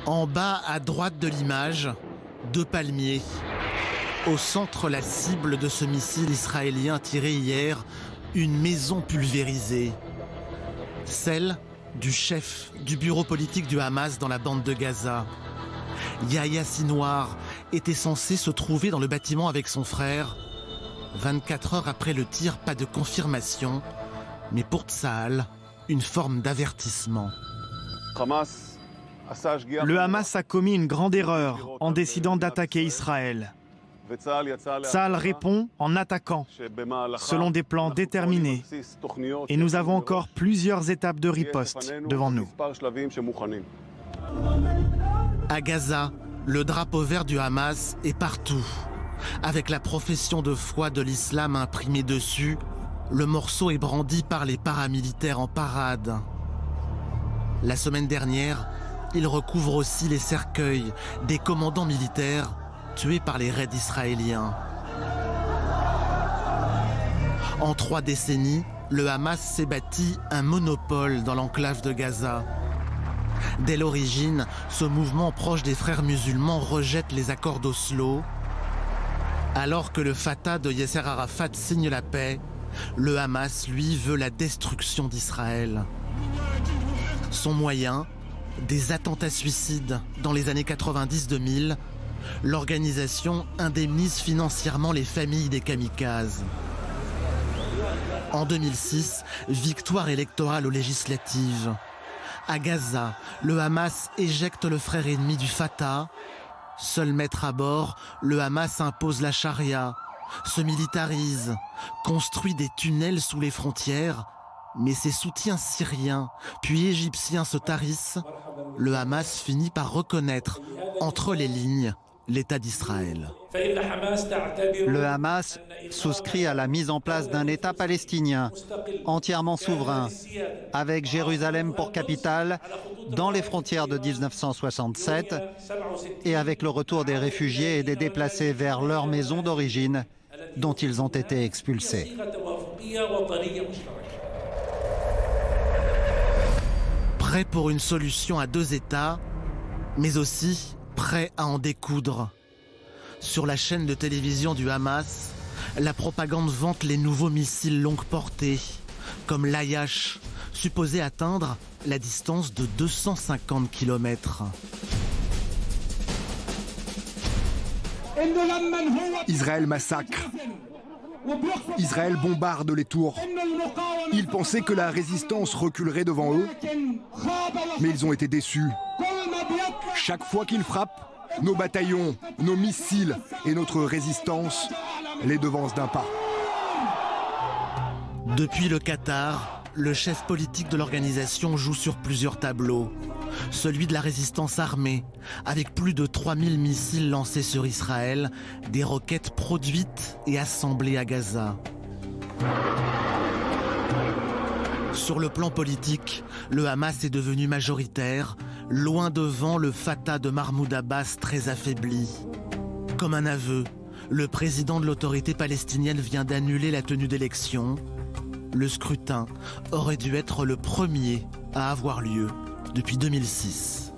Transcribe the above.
En bas à droite de l'image, 2 palmiers. Au centre, la cible de ce missile israélien tiré hier, une maison pulvérisée. Celle du chef du bureau politique du Hamas dans la bande de Gaza. Yahya Sinwar était censé se trouver dans le bâtiment avec son frère. 24 heures après le tir, pas de confirmation, mais pour Tsahal, une forme d'avertissement. Le Hamas a commis une grande erreur en décidant d'attaquer Israël. Tsahal répond en attaquant, selon des plans déterminés. Et nous avons encore plusieurs étapes de riposte devant nous. À Gaza, le drapeau vert du Hamas est partout. Avec la profession de foi de l'islam imprimée dessus, le morceau est brandi par les paramilitaires en parade. La semaine dernière, il recouvre aussi les cercueils des commandants militaires tués par les raids israéliens. En 3 décennies, le Hamas s'est bâti un monopole dans l'enclave de Gaza. Dès l'origine, ce mouvement proche des frères musulmans rejette les accords d'Oslo. Alors que le Fatah de Yasser Arafat signe la paix, le Hamas, lui, veut la destruction d'Israël. Son moyen, des attentats suicides dans les années 90-2000, l'organisation indemnise financièrement les familles des kamikazes. En 2006, victoire électorale aux législatives. À Gaza, le Hamas éjecte le frère ennemi du Fatah. Seul maître à bord, le Hamas impose la charia, se militarise, construit des tunnels sous les frontières, mais ses soutiens syriens puis égyptiens se tarissent. Le Hamas finit par reconnaître, entre les lignes, l'État d'Israël. Le Hamas souscrit à la mise en place d'un État palestinien entièrement souverain, avec Jérusalem pour capitale, dans les frontières de 1967, et avec le retour des réfugiés et des déplacés vers leur maison d'origine, dont ils ont été expulsés. Prêt pour une solution à 2 États, mais aussi prêt à en découdre. Sur la chaîne de télévision du Hamas, la propagande vante les nouveaux missiles longue portée, comme l'Ayash, supposé atteindre la distance de 250 km. Israël massacre. Israël bombarde les tours. Ils pensaient que la résistance reculerait devant eux, mais ils ont été déçus. Chaque fois qu'ils frappent, nos bataillons, nos missiles et notre résistance les devancent d'un pas. Depuis le Qatar, le chef politique de l'organisation joue sur plusieurs tableaux. Celui de la résistance armée, avec plus de 3000 missiles lancés sur Israël, des roquettes produites et assemblées à Gaza. Sur le plan politique, le Hamas est devenu majoritaire, loin devant le Fatah de Mahmoud Abbas très affaibli. Comme un aveu, le président de l'autorité palestinienne vient d'annuler la tenue d'élections. Le scrutin aurait dû être le premier à avoir lieu depuis 2006.